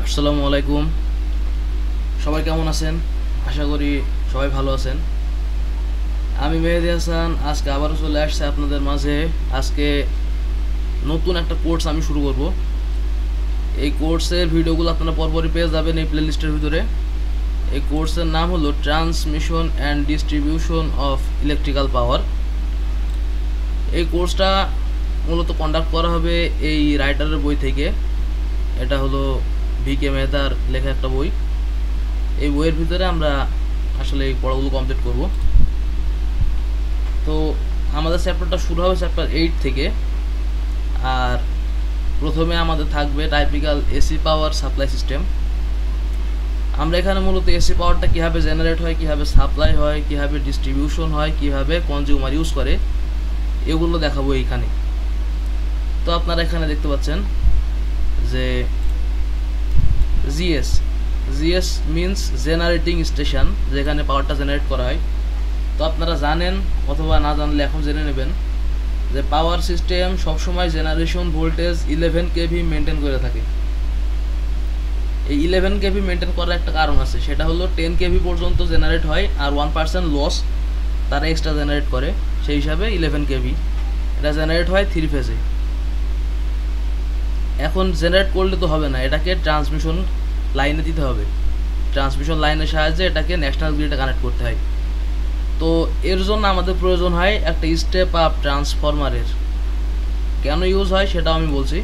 আসসালামু আলাইকুম। সবাই কেমন আছেন? আশা করি সবাই ভালো আছেন। আমি মেহেদি হাসান আজকে আবারও চলে আসছে আপনাদের মাঝে। আজকে নতুন একটা কোর্স আমি শুরু করব। এই কোর্সের ভিডিওগুলো আপনারা পরপরই পেয়ে যাবেন এই প্লেলিস্টের ভিতরে। এই কোর্সের নাম হলো transmission and distribution of electrical power. এই কোর্সটা মূলত কন্ডাক্ট করা হবে এই রাইটারের বই থেকে। এটা হলো ভিকে মেহতার লেখা একটা বই। এই বইয়ের ভিতরে আমরা আসলে এই পড়াগুলো কমপ্লিট করব। তো আমাদের চ্যাপ্টারটা শুরু হবে চ্যাপ্টার 8 থেকে। আর প্রথমে আমাদের থাকবে typical AC power supply system. আমরা এখানে মূলত এসি পাওয়ারটা কীভাবে জেনারেট হয়, কীভাবে সাপ্লাই হয়, কীভাবে ডিস্ট্রিবিউশন হয়, কীভাবে কনজিউমার ইউজ করে, এগুলো দেখাবো এইখানে। তো আপনারা এখানে দেখতে পাচ্ছেন যে জিএস মিনস জেনারেটিং স্টেশন, যেখানে পাওয়ারটা জেনারেট করা হয়। তো আপনারা জানেন অথবা না জানলে এখন জেনে নেবেন যে পাওয়ার সিস্টেম সবসময় জেনারেশন ভোল্টেজ 11 কেভি মেনটেন করে থাকে। এই 11 কেভি মেনটেন করার একটা কারণ আছে, সেটা হলো 10 কেভি পর্যন্ত জেনারেট হয় আর 1% লস তারা এক্সট্রা জেনারেট করে, সেই হিসাবে 11 কেভি এটা জেনারেট হয় 3 ফেজে। এখন জেনারেট করলে তো হবে না, এটাকে ট্রান্সমিশন লাইনে দিতে হবে। ট্রান্সমিশন লাইনের সাহায্যে এটাকে ন্যাশনাল গ্রিডে কানেক্ট করতে হয়। তো এর জন্য আমাদের প্রয়োজন হয় একটা স্টেপ আপ ট্রান্সফরমারের। কেন ইউজ হয় সেটাও আমি বলছি।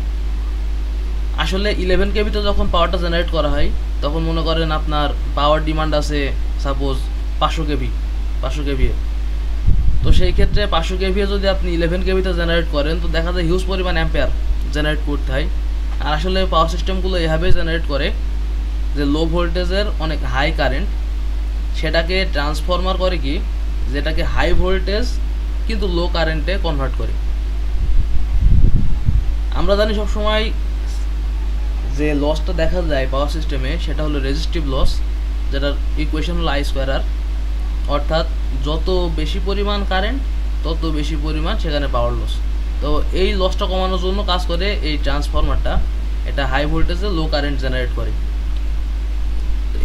আসলে 11 কেভিতে যখন পাওয়ারটা জেনারেট করা হয় তখন মনে করেন আপনার পাওয়ার ডিমান্ড আছে সাপোজ 500 কেভি। তো সেই ক্ষেত্রে 500 কেভি যদি আপনি 11 কেভিতে জেনারেট করেন তো দেখা যায় হিউজ পরিমাণ অ্যাম্পিয়ার জেনারেট করতে হয়। আর আসলে পাওয়ার সিস্টেমগুলো এভাবেই জেনারেট করে যে লো ভোল্টেজের অনেক হাই কারেন্ট সেটাকে ট্রান্সফরমার করে কি, যেটাকে হাই ভোল্টেজ কিন্তু লো কারেন্টে কনভার্ট করে। আমরা জানি সবসময় যে লসটা দেখা যায় পাওয়ার সিস্টেমে সেটা হলো রেজিস্টিভ লস, যেটার ইকুয়েশন হলো I²R। অর্থাৎ যত বেশি পরিমাণ কারেন্ট তত বেশি পরিমাণ সেখানে পাওয়ার লস। তো এই লসটা কমানোর জন্য কাজ করে এই ট্রান্সফরমারটা। এটা হাই ভোল্টেজে লো কারেন্ট জেনারেট করে।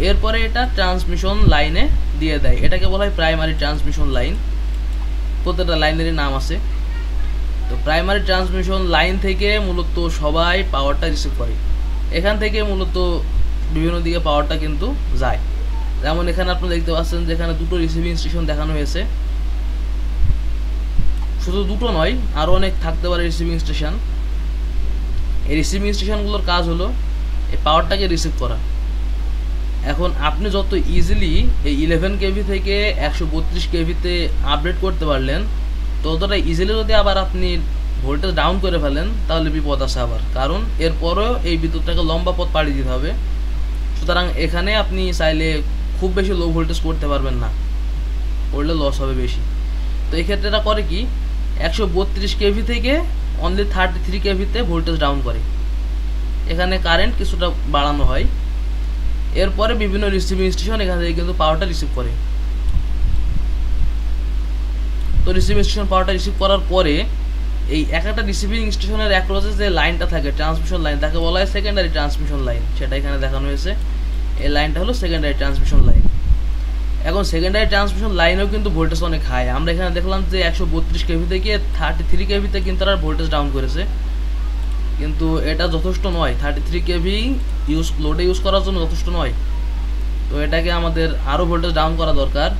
এরপরে এটা ট্রান্সমিশন লাইনে দিয়ে দেয়, এটাকে বলা হয় প্রাইমারি ট্রান্সমিশন লাইন। প্রত্যেকটা লাইনেরই নাম আছে। তো প্রাইমারি ট্রান্সমিশন লাইন থেকে মূলত সবাই পাওয়ারটা রিসিভ করে। এখান থেকে মূলত বিভিন্ন দিকে পাওয়ারটা কিন্তু যায়। যেমন এখানে আপনি দেখতে পাচ্ছেন যেখানে দুটো রিসিভিং স্টেশন দেখানো হয়েছে। শুধু দুটো নয়, আরও অনেক থাকতে পারে রিসিভিং স্টেশন। এই রিসিভিং স্টেশনগুলোর কাজ হলো এই পাওয়ারটাকে রিসিভ করা। এখন আপনি যত ইজিলি এই 11 কেভি থেকে 132 কেভিতে আপডেট করতে পারলেন, ততটা ইজিলি যদি আবার আপনি ভোল্টেজ ডাউন করে ফেলেন তাহলে বিপদ আছে আবার, কারণ এরপরেও এই বিদ্যুৎটাকে লম্বা পথ পাড়ি দিতে হবে। সুতরাং এখানে আপনি চাইলে খুব বেশি লো ভোল্টেজ করতে পারবেন না, করলে লস হবে বেশি। তো এই ক্ষেত্রে এটা করে কি, 132 কেভি থেকে অনলি 33 কেভিতে ভোল্টেজ ডাউন করে। এখানে কারেন্ট কিছুটা বাড়ানো হয়। এরপরে বিভিন্ন রিসিভিং স্টেশন এখান থেকে কিন্তু পাওয়ারটা রিসিভ করে। তো রিসিভিং স্টেশন পাওয়ারটা রিসিভ করার পরে এই একটা রিসিভিং স্টেশনের অ্যাক্রসে যে লাইনটা থাকে ট্রান্সমিশন লাইন, তাকে বলা হয় সেকেন্ডারি ট্রান্সমিশন লাইন। সেটা এখানে দেখানো হয়েছে। এই লাইনটা হলো সেকেন্ডারি ট্রান্সমিশন লাইন। এখন সেকেন্ডারি ট্রান্সমিশন লাইনেও কিন্তু ভোল্টেজ অনেক হাই। আমরা এখানে দেখলাম যে 132 কেভি থেকে 33 কেভিতে কিন্তু তারা ভোল্টেজ ডাউন করেছে, কিন্তু এটা যথেষ্ট নয়। 33 কেভি লোডে ইউজ করার জন্য যথেষ্ট নয়। তো এটাকে আমাদের আরও ভোল্টেজ ডাউন করা দরকার।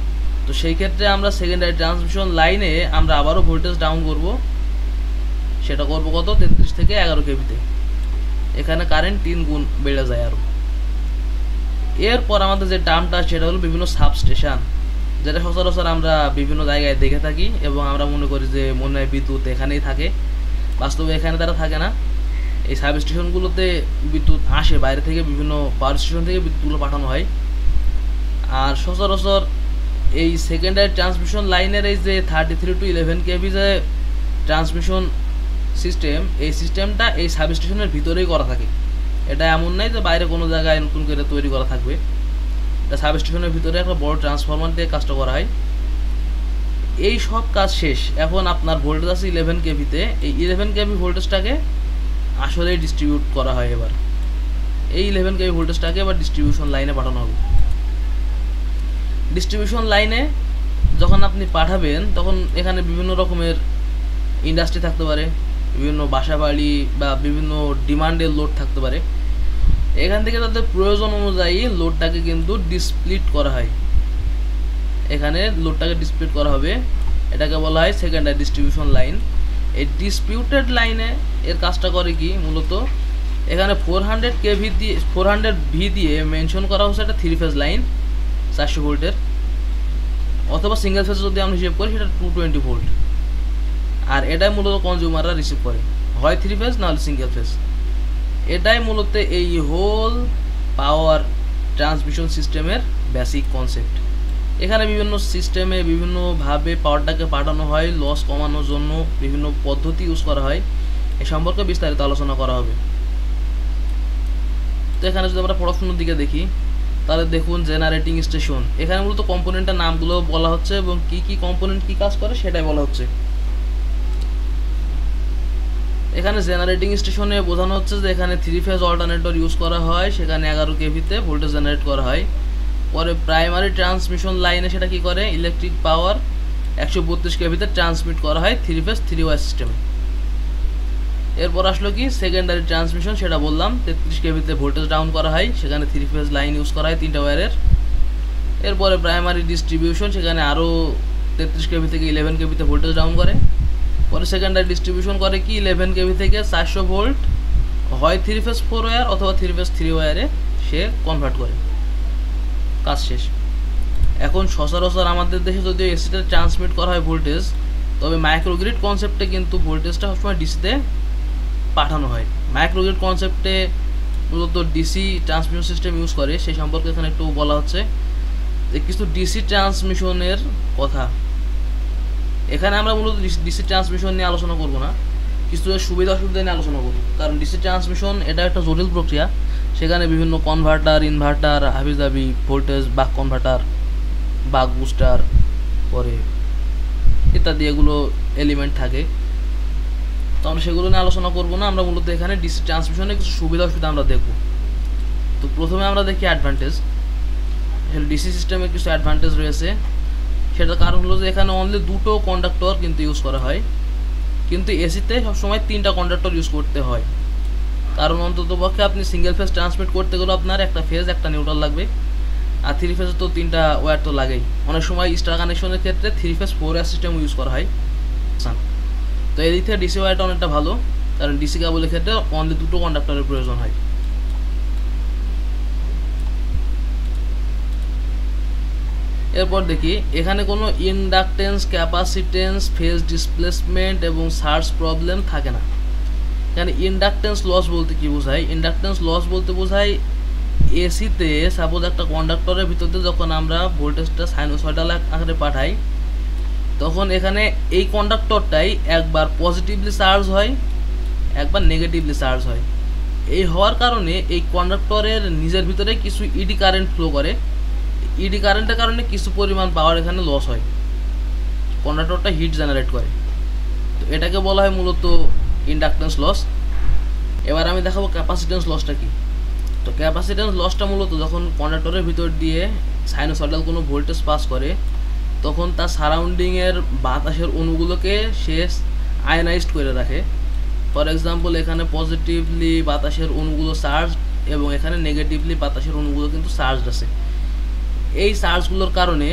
তো সেই ক্ষেত্রে আমরা সেকেন্ডারি ট্রান্সমিশন লাইনে আমরা আবারও ভোল্টেজ ডাউন করব। সেটা করব কত, 33 থেকে 11 কেভিতে। এখানে কারেন্ট 3 গুণ বেড়ে যায় আরও। এরপর আমাদের যে টার্মটা সেটা হলো বিভিন্ন সাবস্টেশন, যেটা সচরাচর আমরা বিভিন্ন জায়গায় দেখে থাকি এবং আমরা মনে করি যে মনে হয় বিদ্যুৎ এখানেই থাকে। বাস্তবে এখানে তারা থাকে না। এই সাবস্টেশনগুলোতে বিদ্যুৎ আসে বাইরে থেকে, বিভিন্ন পাওয়ার স্টেশন থেকে বিদ্যুৎগুলো পাঠানো হয়। আর সচরাচর এই সেকেন্ডারি ট্রান্সমিশন লাইনের এই যে 33 to 11 কেভি যে ট্রান্সমিশন সিস্টেম, এই সিস্টেমটা এই সাবস্টেশনের ভিতরেই করা থাকে। এটা এমন নয় যে বাইরে কোনো জায়গায় নতুন করে তৈরি করা থাকবে। এটা সাবস্টেশনের ভিতরে একটা বড় ট্রান্সফরমার দিয়ে কাজটা করা হয়। এই সব কাজ শেষ। এখন আপনার ভোল্টেজ আছে 11 কেভিতে। এই 11 কেভি ভোল্টেজটাকে আসলে ডিস্ট্রিবিউট করা হয় এবার। এই 11 কেভি ভোল্টেজটাকে এবার ডিস্ট্রিবিউশন লাইনে পাঠানো হবে। ডিস্ট্রিবিউশন লাইনে যখন আপনি পাঠাবেন তখন এখানে বিভিন্ন রকমের ইন্ডাস্ট্রি থাকতে পারে, বিভিন্ন বাসা বাড়ি বা বিভিন্ন ডিমান্ডের লোড থাকতে পারে। এখান থেকে তাদের প্রয়োজন অনুযায়ী লোডটাকে কিন্তু ডিসপ্লিট করা হয়। এখানে লোডটাকে ডিসপ্লিট করা হবে, এটাকে বলা হয় সেকেন্ডারি ডিস্ট্রিবিউশন লাইন। এই ডিসপিউটেড লাইনে এর কাজটা করে কি, মূলত এখানে 400 কেভি দিয়ে 400 ভি দিয়ে মেনশন করা হচ্ছে একটা 3 ফেজ লাইন 400 ভোল্টের, অথবা সিঙ্গেল ফেজ যদি আমরা হিসেব করি সেটা 220 ভোল্ট। আর এটাই মূলত কনজিউমাররা রিসিভ করে, হয় 3 ফেজ না হলে সিঙ্গেল ফেজ। এটাই মূলত এই হোল পাওয়ার ট্রান্সমিশন সিস্টেমের বেসিক কনসেপ্ট। এখানে বিভিন্ন সিস্টেমে বিভিন্নভাবে পাওয়ারটাকে পাঠানো হয়, লস কমানোর জন্য বিভিন্ন পদ্ধতি ইউজ করা হয়, এ সম্পর্কে বিস্তারিত আলোচনা করা হবে। তো এখানে যদি আমরা পড়াশোনার দিকে দেখি তাহলে দেখুন জেনারেটিং স্টেশন, এখানে মূলত কম্পোনেন্টের নামগুলো বলা হচ্ছে এবং কি কি কম্পোনেন্ট কি কাজ করে সেটাই বলা হচ্ছে। এখানে জেনারেটিং স্টেশনে বোঝানো হচ্ছে যে এখানে 3 ফেজ অল্টারনেটর ইউজ করা হয়, সেখানে 11 কেভিতে ভোল্টেজ জেনারেট করা হয়। পরে প্রাইমারি ট্রান্সমিশন লাইনে সেটা কি করে, ইলেকট্রিক পাওয়ার 132 কেভিতে ট্রান্সমিট করা হয় 3 ফেজ 3 ওয়্যার সিস্টেমে। এরপর আসলো কি সেকেন্ডারি ট্রান্সমিশন, সেটা বললাম 33 কেভিতে ভোল্টেজ ডাউন করা হয়, সেখানে 3 ফেজ লাইন ইউজ করা হয় 3টা ওয়্যারের। এরপরে প্রাইমারি ডিস্ট্রিবিউশন, সেখানে আরও 33 কেভি থেকে 11 কেভিতে ভোল্টেজ ডাউন করে। পরে সেকেন্ডারি ডিস্ট্রিবিউশন করে কি 11 কেভি থেকে 400 ভোল্ট হয় 3 ফেজ 4 ওয়্যার অথবা 3 ফেজ 3 ওয়্যারে সে কনভার্ট করে, কাজ শেষ। এখন সচরাচর আমাদের দেশে যদিও এসিতে ট্রান্সমিট করা হয় ভোল্টেজ, তবে মাইক্রোগ্রিড কনসেপ্টে কিন্তু ভোল্টেজটা সবসময় ডিসিতে পাঠানো হয়। মাইক্রোগ্রিড কনসেপ্টে মূলত ডিসি ট্রান্সমিশন সিস্টেম ইউজ করে, সেই সম্পর্কে এখানে একটু বলা হচ্ছে যে কিছু ডিসি ট্রান্সমিশনের কথা। এখানে আমরা মূলত ডিসি ট্রান্সমিশন নিয়ে আলোচনা করব না, কিছু সুবিধা অসুবিধা নিয়ে আলোচনা করব, কারণ ডিসি ট্রান্সমিশন এটা একটা জটিল প্রক্রিয়া। সেখানে বিভিন্ন কনভার্টার, ইনভার্টার, হাবিজাবি voltage, buck converter, buck booster, পরে ইত্যাদি এগুলো এলিমেন্ট থাকে। তো আমরা সেগুলো নিয়ে আলোচনা করব না, আমরা মূলত এখানে ডিসি ট্রান্সমিশনের কিছু সুবিধা অসুবিধা আমরা দেখব। তো প্রথমে আমরা দেখি অ্যাডভান্টেজ। ডিসি সিস্টেমে কিছু অ্যাডভান্টেজ রয়েছে, সেটার কারণ হলো যে এখানে অনলি 2টো কন্ডাক্টর কিন্তু ইউজ করা হয়, কিন্তু এসিতে সবসময় 3টা কন্ডাক্টর ইউজ করতে হয়। কারণ অন্তত পক্ষে আপনি সিঙ্গেল ফেজ ট্রান্সমিট করতে গেলে আপনার একটা ফেজ একটা নিউট্রাল লাগবে, আর 3 ফেজে তো 3টা ওয়্যার তো লাগেই। অনেক সময় স্টার কানেকশনের ক্ষেত্রে 3 ফেজ 4 ওয়্যার সিস্টেম ইউজ করা হয়। তো এই দিক থেকে ডিসি ওয়্যারটা অনেকটা ভালো, কারণ ডিসি কেবলের ক্ষেত্রে অনলি 2টো কন্ডাক্টরের প্রয়োজন হয়। এরপর দেখি এখানে কোনো ইন্ডাকটেন্স, ক্যাপাসিটেন্স, ফেজ ডিসপ্লেসমেন্ট এবং সার্জ প্রবলেম থাকে না। এখানে ইন্ডাকটেন্স লস বলতে কি বোঝায়, ইন্ডাকটেন্স লস বলতে বোঝায় এসিতে সাপোজ একটা কন্ডাক্টরের ভিতরে যখন আমরা ভোল্টেজটা সাইনোসয়েডাল আকারে পাঠাই, তখন এখানে এই কন্ডাক্টরটাই একবার পজিটিভলি চার্জ হয়, একবার নেগেটিভলি চার্জ হয়। এই হওয়ার কারণে এই কন্ডাক্টরের নিজের ভিতরে কিছু ইডি কারেন্ট ফ্লো করে, ইডি কারেন্টের কারণে কিছু পরিমাণ পাওয়ার এখানে লস হয়, কন্ডাক্টরটা হিট জেনারেট করে। তো এটাকে বলা হয় মূলত ইন্ডাকটেন্স লস। এবার আমি দেখাবো ক্যাপাসিটেন্স লসটা কি। তো ক্যাপাসিটেন্স লসটা মূলত যখন কন্ডাক্টরের ভিতর দিয়ে সাইনোসয়েডাল কোনো ভোল্টেজ পাস করে, তখন তার সারাউন্ডিংয়ের বাতাসের অণুগুলোকে সে আয়নাইজড করে রাখে। ফর এক্সাম্পল এখানে পজিটিভলি বাতাসের অণুগুলো চার্জ এবং এখানে নেগেটিভলি বাতাসের অণুগুলো কিন্তু চার্জড আছে। এই চার্জগুলোর কারণে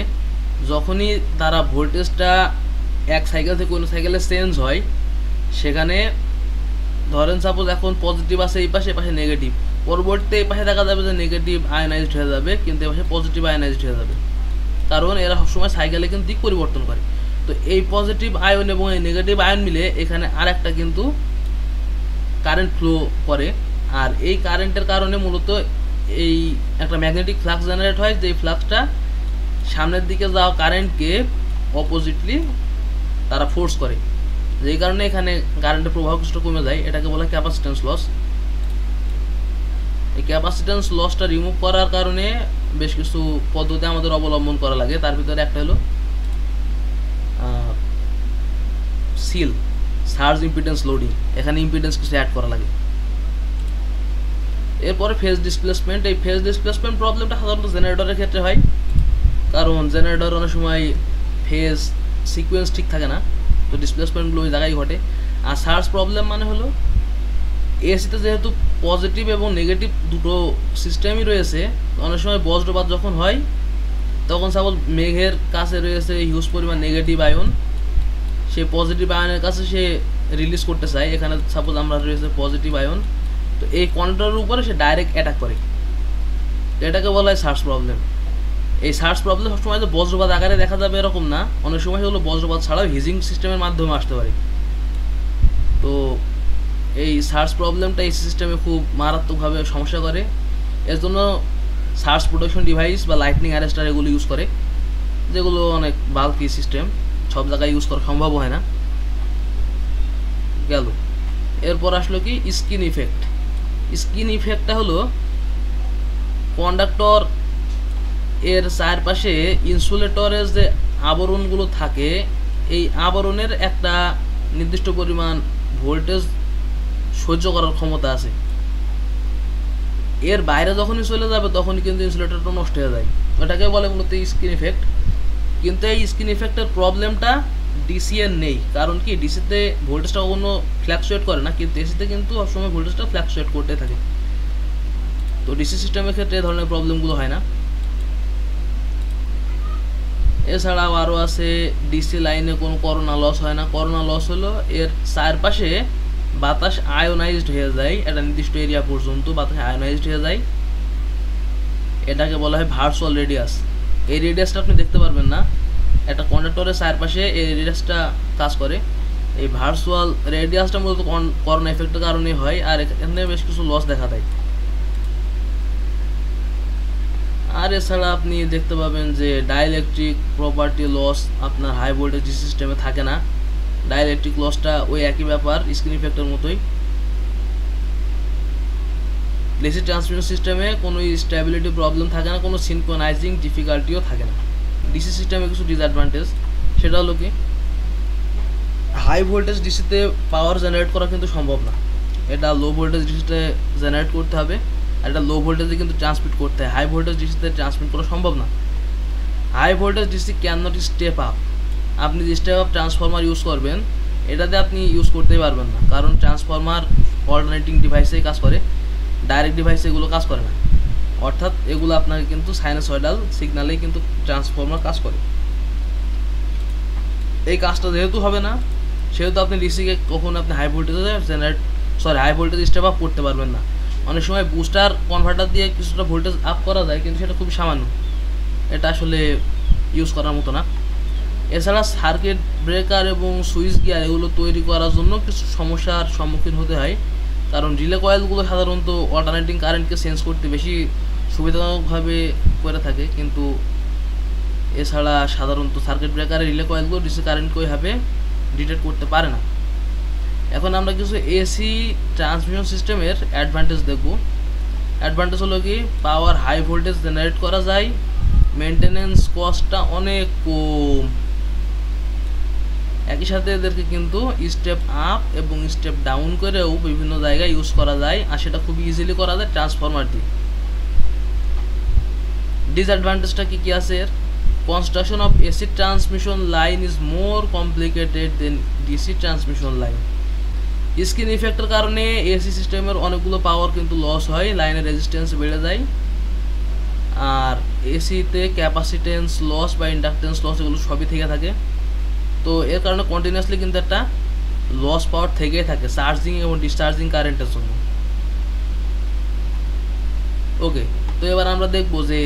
যখনই তারা ভোল্টেজটা এক সাইকেল থেকে অন্য সাইকেলে চেঞ্জ হয়, সেখানে ধরেন সাপোজ এখন পজিটিভ আছে এই পাশে, নেগেটিভ, পরবর্তীতে এই পাশে দেখা যাবে যে নেগেটিভ আয়নাইজড হয়ে যাবে, কিন্তু এই পাশে পজিটিভ আয়নাইজড হয়ে যাবে, কারণ এরা সবসময় সাইকেলে কিন্তু দিক পরিবর্তন করে। তো এই পজিটিভ আয়ন এবং এই নেগেটিভ আয়ন মিলে এখানে আরেকটা কিন্তু কারেন্ট ফ্লো করে, আর এই কারেন্টের কারণে মূলত এই একটা ম্যাগনেটিক ফ্লাক্স জেনারেট হয়, যে ফ্লাক্সটা সামনের দিকে যাওয়া কারেন্টকে অপোজিটলি তারা ফোর্স করে, যেই কারণে এখানে কারেন্টের প্রবাহ কিছুটা কমে যায়। এটাকে বলা হয় ক্যাপাসিটেন্স লস। এই ক্যাপাসিটেন্স লসটা রিমুভ করার কারণে বেশ কিছু পদ্ধতি আমাদের অবলম্বন করা লাগে, তার ভিতরে একটা হলো সিল, সার্জ ইম্পিডেন্স লোডিং। এখানে ইম্পিডেন্স কিছু অ্যাড করা লাগে। এরপরে ফেজ ডিসপ্লেসমেন্ট। এই ফেজ ডিসপ্লেসমেন্ট প্রবলেমটা সাধারণত জেনারেটরের ক্ষেত্রে হয়, কারণ জেনারেটর অনেক সময় ফেজ সিকোয়েন্স ঠিক থাকে না, তো ডিসপ্লেসমেন্টগুলো ওই জায়গায় ঘটে। আর সার্জ প্রবলেম মানে হলো এসিতে যেহেতু পজিটিভ এবং নেগেটিভ দুটো সিস্টেমই রয়েছে, অনেক সময় বজ্রপাত যখন হয় তখন সাপোজ মেঘের কাছে রয়েছে হিউজ পরিমাণ নেগেটিভ আয়ন, সে পজিটিভ আয়নের কাছে সে রিলিজ করতে চায়, এখানে সাপোজ আমরা রয়েছে পজিটিভ আয়ন, তো এই কন্ডাক্টরের উপরে সে ডাইরেক্ট অ্যাটাক করে, এটাকে বলা হয় সার্জ প্রবলেম। এই সার্জ প্রবলেম সবসময় তো বজ্রপাত আকারে দেখা যাবে এরকম না, অনেক সময় হলো বজ্রপাত ছাড়াও হিজিং সিস্টেমের মাধ্যমে আসতে পারে। তো এই সার্জ প্রবলেমটা এই সিস্টেমে খুব মারাত্মকভাবে সমস্যা করে, এর জন্য সার্জ প্রোটেকশন ডিভাইস বা লাইটনিং অ্যারেস্টার এগুলো ইউজ করে, যেগুলো অনেক বাল্কি সিস্টেম, সব জায়গায় ইউজ করা সম্ভব হয় না। গেল। এরপর আসলো কি স্কিন ইফেক্ট। স্কিন ইফেক্টটা হলো কন্ডাক্টর এর চারপাশে ইনসুলেটরের যে আবরণগুলো থাকে, এই আবরণের একটা নির্দিষ্ট পরিমাণ ভোল্টেজ সহ্য করার ক্ষমতা আছে, এর বাইরে যখনই চলে যাবে তখনই কিন্তু ইনসুলেটরটা নষ্ট হয়ে যায়, ওটাকে বলে মূলত স্কিন ইফেক্ট। কিন্তু এই স্কিন ইফেক্টের প্রবলেমটা ডিসি এর নেই, কারণ কি ডিসিতে ভোল্টেজটা কখনো ফ্ল্যাকচুয়েট করে না, কিন্তু এসিতে কিন্তু সবসময় ভোল্টেজটা ফ্ল্যাকচুয়েট করতে থাকে, তো ডিসি সিস্টেমের ক্ষেত্রে এই ধরনের প্রবলেমগুলো হয় না। এছাড়াও আরও আছে ডিসি লাইনে কোনো করোনা লস হয় না। করোনা লস হলো এর চারপাশে বাতাস আয়োনাইজড হয়ে যায়, একটা নির্দিষ্ট এরিয়া পর্যন্ত বাতাস আয়োনাইজড হয়ে যায়, এটাকে বলা হয় ভার্চুয়াল রেডিয়াস। এই রেডিয়াসটা আপনি দেখতে পারবেন না, একটা কন্ডাক্টরের চারপাশে এই রেডিয়াসটা কাজ করে। এই ভার্চুয়াল রেডিয়াসটা মূলত করোনা এফেক্টের কারণে হয়, আর এখানে বেশ কিছু লস দেখা দেয়। আর এছাড়া আপনি দেখতে পাবেন যে ডাইইলেকট্রিক প্রপার্টি লস আপনার হাই ভোল্টেজ ডিসি সিস্টেমে থাকে না, ডাইইলেকট্রিক লসটা ওই একই ব্যাপার, স্ক্রিন ইফেক্টের মতোই। ডিসি ট্রান্সমিশন সিস্টেমে কোনো স্টেবিলিটি প্রবলেম থাকে না, কোনো সিনক্রোনাইজিং ডিফিকাল্টিও থাকে না। ডিসি সিস্টেমে কিছু ডিসঅ্যাডভান্টেজ, সেটা হলো কি হাই ভোল্টেজ ডিসিতে পাওয়ার জেনারেট করা কিন্তু সম্ভব না, এটা লো ভোল্টেজ ডিসিতে জেনারেট করতে হবে, আর এটা লো ভোল্টেজে কিন্তু ট্রান্সমিট করতে হয়, হাই ভোল্টেজ ডিসিতে ট্রান্সমিট করা সম্ভব না। High voltage DC can not step up, আপনি যে স্টেপ আপ ট্রান্সফরমার ইউজ করবেন এটাতে আপনি ইউজ করতেই পারবেন না, কারণ ট্রান্সফরমার অল্টারনেটিং ডিভাইসেই কাজ করে, ডাইরেক্ট ডিভাইসে এগুলো কাজ করে না, অর্থাৎ এগুলো আপনাকে কিন্তু সাইনোসয়েডাল সিগন্যালেই কিন্তু ট্রান্সফরমার কাজ করে। এই কাজটা যেহেতু হবে না, সেহেতু আপনি ডিসিকে কখনো আপনি হাই ভোল্টেজে হাই ভোল্টেজ স্টেপ আপ করতে পারবেন না। অনেক সময় বুস্টার কনভার্টার দিয়ে কিছুটা ভোল্টেজ আপ করা যায়, কিন্তু সেটা খুবই সামান্য, এটা আসলে ইউজ করার মতো না। এছাড়া সার্কিট ব্রেকার এবং সুইচ গিয়ার এগুলো তৈরি করার জন্য কিছু সমস্যার সম্মুখীন হতে হয়, কারণ রিলে কয়েলগুলো সাধারণত অল্টারনেটিং কারেন্টকে সেন্স করতে বেশি সুবিধাজনকভাবে করে থাকে, কিন্তু এছাড়া সাধারণত সার্কিট ব্রেকারের রিলে কয়েলগুলো ডিসি কারেন্টকে ওইভাবে ডিটেক্ট করতে পারে না। এখন আমরা কিছু এসি ট্রান্সমিশন সিস্টেমের অ্যাডভান্টেজ দেখব। অ্যাডভান্টেজ হলো কি পাওয়ার হাই ভোল্টেজ জেনারেট করা যায়, মেনটেনেন্স কস্টটা অনেক কম, একই সাথে এদেরকে কিন্তু স্টেপ আপ এবং স্টেপ ডাউন করেও বিভিন্ন জায়গায় ইউজ করা যায়, আর সেটা খুব ইজিলি করা যায় ট্রান্সফরমার দিয়ে। ডিসঅ্যাডভান্টেজটা কী কী আছে এর? Construction of AC transmission line is more complicated than DC transmission line. Screen ইফেক্টের কারণে এসি সিস্টেমের অনেকগুলো পাওয়ার কিন্তু লস হয়, লাইনের রেজিস্ট্যান্স বেড়ে যায়, আর এসিতে ক্যাপাসিটেন্স লস বা ইন্ডাকটেন্স লস এগুলো সবই থেকে থাকে, তো এর কারণে কন্টিনিউয়াসলি কিন্তু একটা লস পাওয়ার থেকেই থাকে চার্জিং এবং ডিসচার্জিং কারেন্টের জন্য। ওকে, তো এবার আমরা দেখবো যে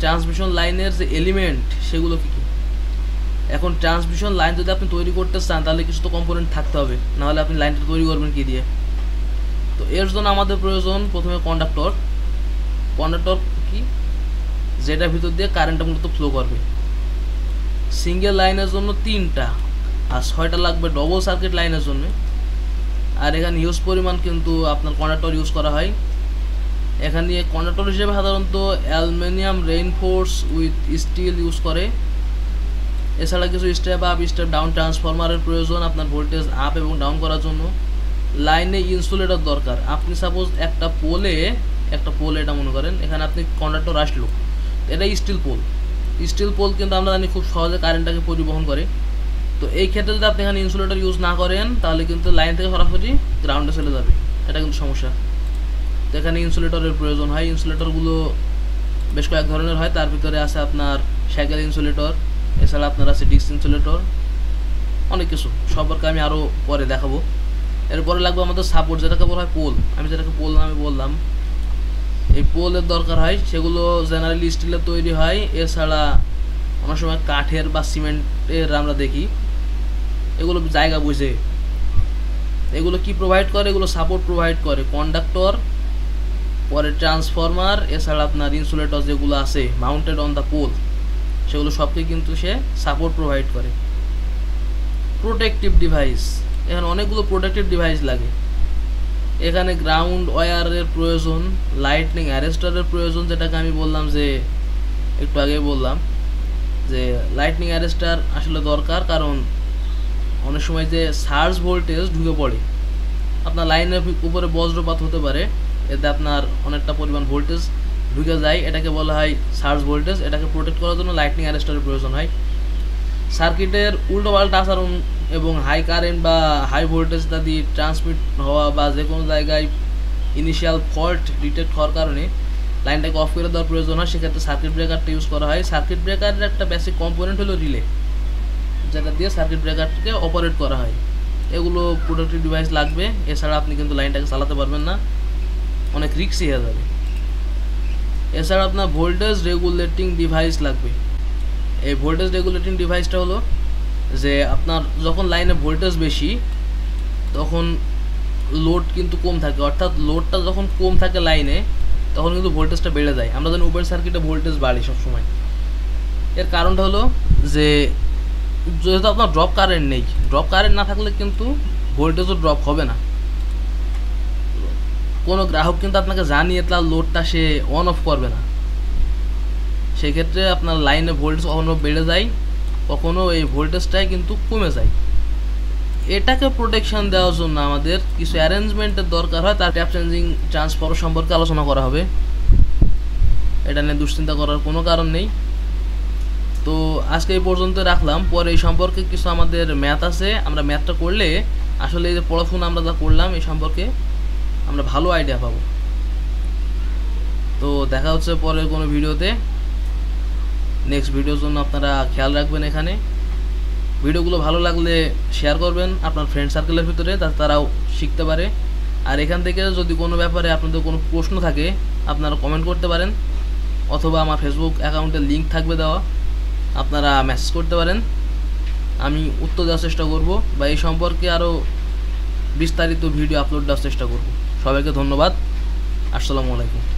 ট্রান্সমিশন লাইনের যে এলিমেন্ট সেগুলো কী কী। এখন ট্রান্সমিশন লাইন যদি আপনি তৈরি করতে চান তাহলে কিছু তো কম্পোনেন্ট থাকতে হবে, নাহলে আপনি লাইনটা তৈরি করবেন কী দিয়ে? তো এর জন্য আমাদের প্রয়োজন প্রথমে কন্ডাক্টর। কন্ডাক্টর কি? যেটার ভিতর দিয়ে কারেন্টটা মূলত ফ্লো করবে। সিঙ্গেল লাইনের জন্য 3টা, আর 6টা লাগবে ডবল সার্কিট লাইনের জন্য। আর এখানে হিউজ পরিমাণ কিন্তু আপনার কন্ডাক্টর ইউজ করা হয়। এখানে কন্ডাক্টর হিসেবে সাধারণত aluminium reinforce with steel use করে। এছাড়া কিছু স্টেপ আপ স্টেপ ডাউন ট্রান্সফরমারের প্রয়োজন আপনার ভোল্টেজ আপ এবং ডাউন করার জন্য। লাইনে ইনসুলেটর দরকার। আপনি সাপোজ একটা পোলে একটা পোল এটা মনে করেন, এখানে আপনি কন্ডাক্টর আসলো, এটা স্টিল পোল কিন্তু আমরা জানি খুব সহজে কারেন্টটাকে পরিবহন করে। তো এই ক্ষেত্রে যদি আপনি এখানে ইনসুলেটর ইউজ না করেন তাহলে কিন্তু লাইন থেকে সরাসরি গ্রাউন্ডে চলে যাবে, এটা কিন্তু সমস্যা। তো এখানে ইনসুলেটরের প্রয়োজন হয়। ইনসুলেটরগুলো বেশ কয়েক ধরনের হয়, তার ভিতরে আছে আপনার সাইকেল ইনসুলেটর, এছাড়া আপনার আছে ডিস্ক ইনসুলেটর, অনেক কিছু সম্পর্কে আমি আরও পরে দেখাবো। এরপরে লাগবে আমাদের সাপোর্ট, যেটাকে বলা হয় পোল। আমি যেটাকে পোল নামে বললাম, এই পোলের দরকার হয়। সেগুলো জেনারেলি স্টিলের তৈরি হয়, এছাড়া অনেক সময় কাঠের বা সিমেন্টের আমরা দেখি। এগুলো জায়গা বুঝে এগুলো কি প্রোভাইড করে, এগুলো সাপোর্ট প্রোভাইড করে, কন্ডাক্টর, পরে ট্রান্সফরমার, এছাড়া আপনার ইনসুলেটর যেগুলো আছে মাউন্টেড অন দ্য পোল, সেগুলো সবকে কিন্তু সে সাপোর্ট প্রোভাইড করে। প্রোটেক্টিভ ডিভাইস, এখানে অনেকগুলো প্রোটেক্টিভ ডিভাইস লাগে। এখানে গ্রাউন্ড ওয়্যারের প্রয়োজন, লাইটনিং অ্যারেস্টারের প্রয়োজন, যেটাকে আমি বললাম যে একটু আগে বললাম যে লাইটনিং অ্যারেস্টার আসলে দরকার, কারণ অনেক সময় যে সার্জ ভোল্টেজ ঢুকে পড়ে, আপনার লাইনের উপরে বজ্রপাত হতে পারে, এতে আপনার অনেকটা পরিমাণ ভোল্টেজ ঢুকে যায়, এটাকে বলা হয় সার্জ ভোল্টেজ। এটাকে প্রোটেক্ট করার জন্য লাইটনিং অ্যারেস্টারের প্রয়োজন হয়। সার্কিটের উল্টো পাল্টা আচরণ এবং হাই কারেন্ট বা হাই ভোল্টেজ ইত্যাদি ট্রান্সমিট হওয়া বা যে কোনো জায়গায় ইনিশিয়াল ফল্ট ডিটেক্ট হওয়ার কারণে লাইনটাকে অফ করে দেওয়ার প্রয়োজন হয়, সেক্ষেত্রে সার্কিট ব্রেকারটা ইউজ করা হয়। সার্কিট ব্রেকারের একটা বেসিক কম্পোনেন্ট হলো রিলে, যেটা দিয়ে সার্কিট ব্রেকারটাকে অপারেট করা হয়। এগুলো প্রোটেক্টিভ ডিভাইস লাগবে, এছাড়া আপনি কিন্তু লাইনটাকে চালাতে পারবেন না, অনেক রিস্কি হয়ে যাবে। এছাড়া আপনার ভোল্টেজ রেগুলেটিং ডিভাইস লাগবে। এই ভোল্টেজ রেগুলেটিং ডিভাইসটা হলো যে আপনার যখন লাইনে ভোল্টেজ বেশি তখন লোড কিন্তু কম থাকে, অর্থাৎ লোডটা যখন কম থাকে লাইনে তখন কিন্তু ভোল্টেজটা বেড়ে যায়। আমরা জানি ওপেন সার্কিটে ভোল্টেজ বাড়ে সবসময়। এর কারণটা হলো যে যেহেতু আপনার ড্রপ কারেন্ট নেই, ড্রপ কারেন্ট না থাকলে কিন্তু ভোল্টেজও ড্রপ হবে না। কোনো গ্রাহক কিন্তু আপনাকে জানিয়ে তার লোডটা সে অন অফ করবে না, সেক্ষেত্রে আপনার লাইনে ভোল্টেজ কখনো বেড়ে যায়, কখনো এই ভোল্টেজটাই কিন্তু কমে যায়। এটাকে প্রোটেকশন দেওয়ার জন্য আমাদের কিছু অ্যারেঞ্জমেন্টের দরকার হয়, তার ট্যাপ চেঞ্জিং ট্রান্সফরমার সম্পর্কে আলোচনা করা হবে। এটা নিয়ে দুশ্চিন্তা করার কোনো কারণ নেই। তো আজকে এই পর্যন্ত রাখলাম। পরে এই সম্পর্কে কিছু আমাদের ম্যাথ আছে, আমরা ম্যাথটা করলে আসলে এই যে পড়াশোনা আমরা যা করলাম এই সম্পর্কে আমরা ভালো আইডিয়া পাবো। তো দেখা হচ্ছে পরের কোনো ভিডিওতে। নেক্সট ভিডিওর জন্য আপনারা খেয়াল রাখবেন। এখানে ভিডিওগুলো ভালো লাগলে শেয়ার করবেন আপনার ফ্রেন্ড সার্কেলের ভিতরে, যাতে তারাও শিখতে পারে। আর এখান থেকে যদি কোনো ব্যাপারে আপনাদের কোনো প্রশ্ন থাকে আপনারা কমেন্ট করতে পারেন, অথবা আমার ফেসবুক অ্যাকাউন্টের লিঙ্ক থাকবে দেওয়া, আপনারা মেসেজ করতে পারেন, আমি উত্তর দেওয়ার চেষ্টা করব বা এই সম্পর্কে আরও বিস্তারিত ভিডিও আপলোড দেওয়ার চেষ্টা করব। সবাইকে ধন্যবাদ। আসসালামু আলাইকুম।